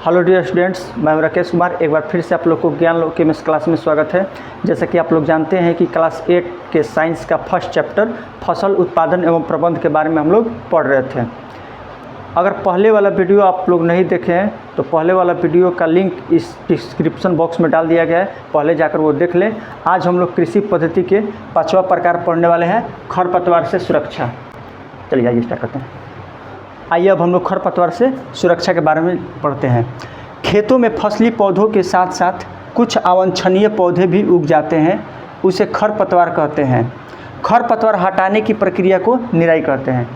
Hello dear students, मैं राकेश कुमार एक बार फिर से आप लोग को ज्ञान लोक के इस क्लास में स्वागत है। जैसा कि आप लोग जानते हैं कि क्लास 8 के साइंस का फर्स्ट चैप्टर फसल उत्पादन एवं प्रबंध के बारे में हम लोग पढ़ रहे थे। अगर पहले वाला वीडियो आप लोग नहीं देखे हैं तो पहले वाला वीडियो का लिंक इस डिस्क्रिप्शन बॉक्स में डाल दिया गया है, पहले जाकर वो देख लें। आज हम लोग कृषि पद्धति के 5वां प्रकार पढ़ने वाले हैं, खरपतवार से सुरक्षा। चलिए आइए स्टार्ट करते हैं। आइए अब हम लोग खरपतवार से सुरक्षा के बारे में पढ़ते हैं। खेतों में फसली पौधों के साथ साथ कुछ अवांछनीय पौधे भी उग जाते हैं, उसे खरपतवार कहते हैं। खरपतवार हटाने की प्रक्रिया को निराई कहते हैं।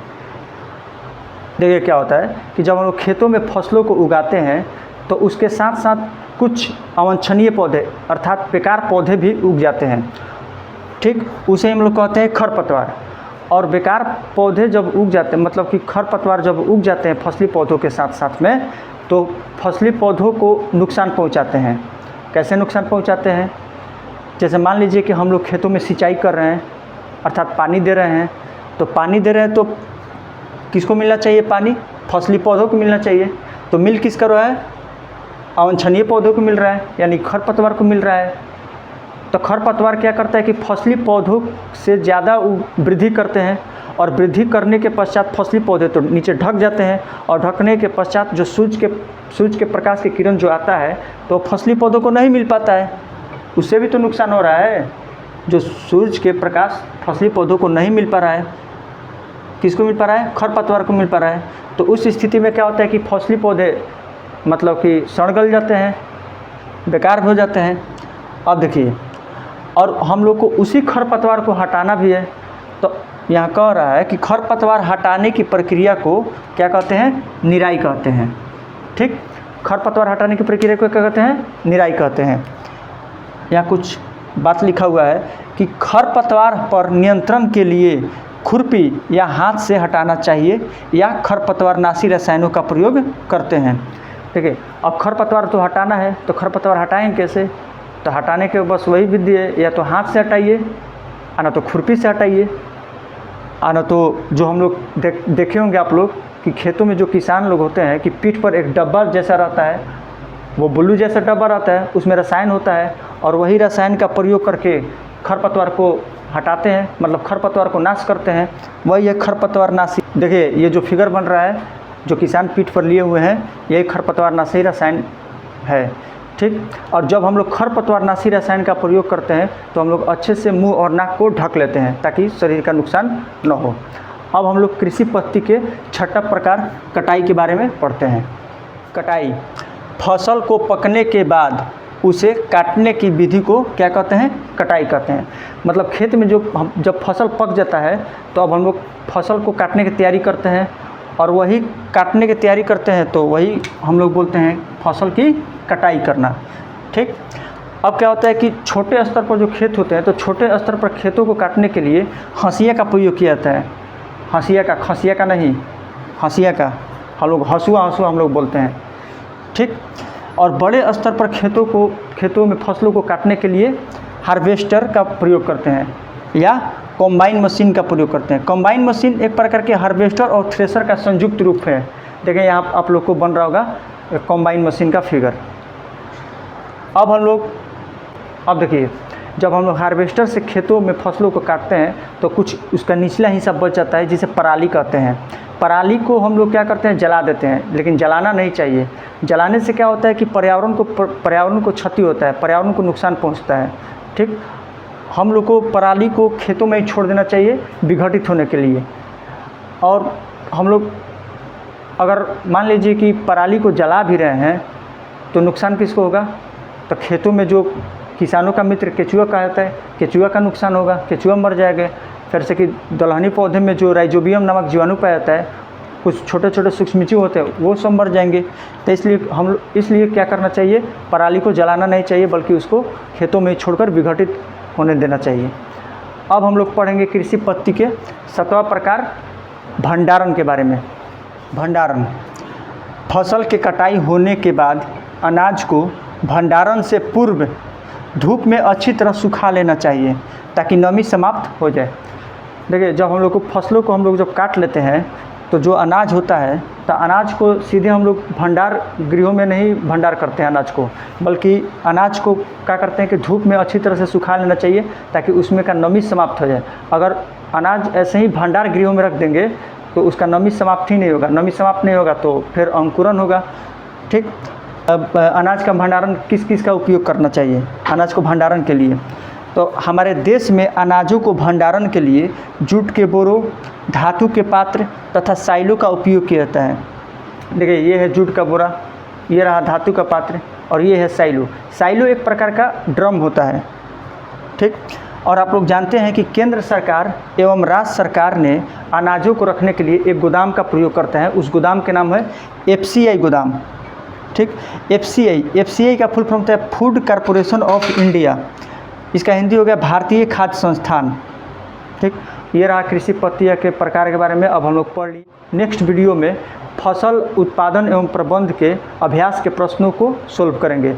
देखिए क्या होता है कि जब हम लोग खेतों में फसलों को उगाते हैं तो उसके साथ साथ कुछ अवांछनीय पौधे अर्थात बेकार पौधे भी उग जाते हैं, ठीक, उसे हम लोग कहते हैं खरपतवार। और बेकार पौधे जब उग जाते हैं, मतलब कि खरपतवार जब उग जाते हैं फसली पौधों के साथ साथ में, तो फसली पौधों को नुकसान पहुंचाते हैं। कैसे नुकसान पहुंचाते हैं? जैसे मान लीजिए कि हम लोग खेतों में सिंचाई कर रहे हैं अर्थात पानी दे रहे हैं, तो पानी दे रहे हैं तो किसको मिलना चाहिए? पानी फसली पौधों को मिलना चाहिए। तो मिल किसका रहा है? अवांछनीय पौधों को मिल रहा है, यानी खरपतवार को मिल रहा है। तो खरपतवार क्या करता है कि फसली पौधों से ज़्यादा वृद्धि करते हैं, और वृद्धि करने के पश्चात फसली पौधे तो नीचे ढक जाते हैं, और ढकने के पश्चात जो सूरज के प्रकाश की किरण जो आता है तो फसली पौधों को नहीं मिल पाता है, उससे भी तो नुकसान हो रहा है। जो सूरज के प्रकाश फसली पौधों को नहीं मिल पा रहा है, किसको मिल पा रहा है? खरपतवार को मिल पा रहा है। तो उस स्थिति में क्या होता है कि फसली पौधे मतलब कि सड़ गल जाते हैं, बेकार हो जाते हैं। अब देखिए, और हम लोग को उसी खरपतवार को हटाना भी है। तो यहाँ कह रहा है कि खरपतवार हटाने की प्रक्रिया को क्या कहते हैं? निराई कहते हैं, ठीक। खरपतवार हटाने की प्रक्रिया को क्या कहते हैं? निराई कहते हैं। यहाँ कुछ बात लिखा हुआ है कि खरपतवार पर नियंत्रण के लिए खुरपी या हाथ से हटाना चाहिए या खरपतवारनाशी रसायनों का प्रयोग करते हैं। ठीक है, अब खरपतवार तो हटाना है, तो खरपतवार हटाएंगे कैसे? तो हटाने के बस वही विधि है, या तो हाथ से हटाइए, ना तो खुरपी से हटाइए, ना तो जो हम लोग देखे होंगे आप लोग कि खेतों में जो किसान लोग होते हैं कि पीठ पर एक डब्बा जैसा रहता है, वो बुल्लू जैसा डब्बा रहता है, उसमें रसायन होता है, और वही रसायन का प्रयोग करके खरपतवार को हटाते हैं, मतलब खरपतवार को नाश करते हैं। वही है खरपतवारनाशी। देखिए ये जो फिगर बन रहा है, जो किसान पीठ पर लिए हुए हैं, यही खरपतवारनाशी रसायन है, ठीक। और जब हम लोग खरपतवारनाशी रसायन का प्रयोग करते हैं तो हम लोग अच्छे से मुंह और नाक को ढक लेते हैं ताकि शरीर का नुकसान न हो। अब हम लोग कृषि पद्धति के 6ठा प्रकार कटाई के बारे में पढ़ते हैं। कटाई, फसल को पकने के बाद उसे काटने की विधि को क्या कहते हैं? कटाई कहते हैं। मतलब खेत में जब फसल पक जाता है तो अब हम लोग फसल को काटने की तैयारी करते हैं, और वही काटने की तैयारी करते हैं तो वही हम लोग बोलते हैं फसल की कटाई करना, ठीक। अब क्या होता है कि छोटे स्तर पर जो खेत होते हैं तो छोटे स्तर पर खेतों को काटने के लिए हंसिया का प्रयोग किया जाता है। हंसिया का, खसिया का नहीं, हंसिया का, हम लोग हंसुआ हम लोग बोलते हैं, ठीक। और बड़े स्तर पर खेतों में फसलों को काटने के लिए हार्वेस्टर का प्रयोग करते हैं या कॉम्बाइन मशीन का प्रयोग करते हैं। कॉम्बाइन मशीन एक प्रकार के हार्वेस्टर और थ्रेशर का संयुक्त रूप है। देखें यहाँ आप लोग को बन रहा होगा कॉम्बाइन मशीन का फिगर। अब देखिए, जब हम लोग हार्वेस्टर से खेतों में फसलों को काटते हैं तो कुछ उसका निचला हिस्सा बच जाता है जिसे पराली कहते हैं। पराली को हम लोग क्या करते हैं? जला देते हैं, लेकिन जलाना नहीं चाहिए। जलाने से क्या होता है कि पर्यावरण को क्षति होता है, पर्यावरण को नुकसान पहुंचता है, ठीक। हम लोग को पराली को खेतों में ही छोड़ देना चाहिए विघटित होने के लिए। और हम लोग अगर मान लीजिए कि पराली को जला भी रहे हैं तो नुकसान किसको होगा? तो खेतों में जो किसानों का मित्र केचुआ का आता है, केचुआ का नुकसान होगा, केचुआ मर जाएगा। फिर से कि दलहनी पौधे में जो राइजोबियम नामक जीवाणु पाया जाता है, कुछ छोटे छोटे सूक्ष्मजीव होते हैं, वो सब मर जाएंगे। तो इसलिए क्या करना चाहिए? पराली को जलाना नहीं चाहिए, बल्कि उसको खेतों में छोड़कर विघटित होने देना चाहिए। अब हम लोग पढ़ेंगे कृषि पद्धति के 7वां प्रकार भंडारण के बारे में। भंडारण, फसल के कटाई होने के बाद अनाज को भंडारण से पूर्व धूप में अच्छी तरह सुखा लेना चाहिए ताकि नमी समाप्त हो जाए। देखिए, जब हम लोग को फसलों को हम लोग जब काट लेते हैं तो जो अनाज होता है तो अनाज को सीधे हम लोग भंडार गृहों में नहीं भंडार करते हैं अनाज को, बल्कि अनाज को क्या करते हैं कि धूप में अच्छी तरह से सुखा लेना चाहिए ताकि उसमें का नमी समाप्त हो जाए। अगर अनाज ऐसे ही भंडार गृहों में रख देंगे तो उसका नमी समाप्त ही नहीं होगा, नमी समाप्त नहीं होगा तो फिर अंकुरन होगा। ठीक, अब अनाज का भंडारण किस किस का उपयोग करना चाहिए अनाज को भंडारण के लिए? तो हमारे देश में अनाजों को भंडारण के लिए जूट के बोरों, धातु के पात्र तथा साइलो का उपयोग किया जाता है। देखिए ये है जूट का बोरा, ये रहा धातु का पात्र और ये है साइलो। साइलो एक प्रकार का ड्रम होता है। ठीक, और आप लोग जानते हैं कि केंद्र सरकार एवं राज्य सरकार ने अनाजों को रखने के लिए एक गोदाम का प्रयोग करते हैं। उस गोदाम के नाम है FCI गोदाम। ठीक, FCI का फुल फॉर्म होता है फूड कॉरपोरेशन ऑफ इंडिया। इसका हिंदी हो गया भारतीय खाद्य संस्थान। ठीक, ये रहा कृषि प्रक्रिया के प्रकार के बारे में। अब हम लोग पढ़ लिए। नेक्स्ट वीडियो में फसल उत्पादन एवं प्रबंध के अभ्यास के प्रश्नों को सोल्व करेंगे।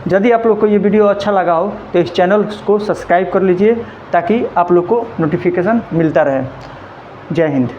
यदि आप लोग को ये वीडियो अच्छा लगा हो तो इस चैनल को सब्सक्राइब कर लीजिए ताकि आप लोग को नोटिफिकेशन मिलता रहे। जय हिंद।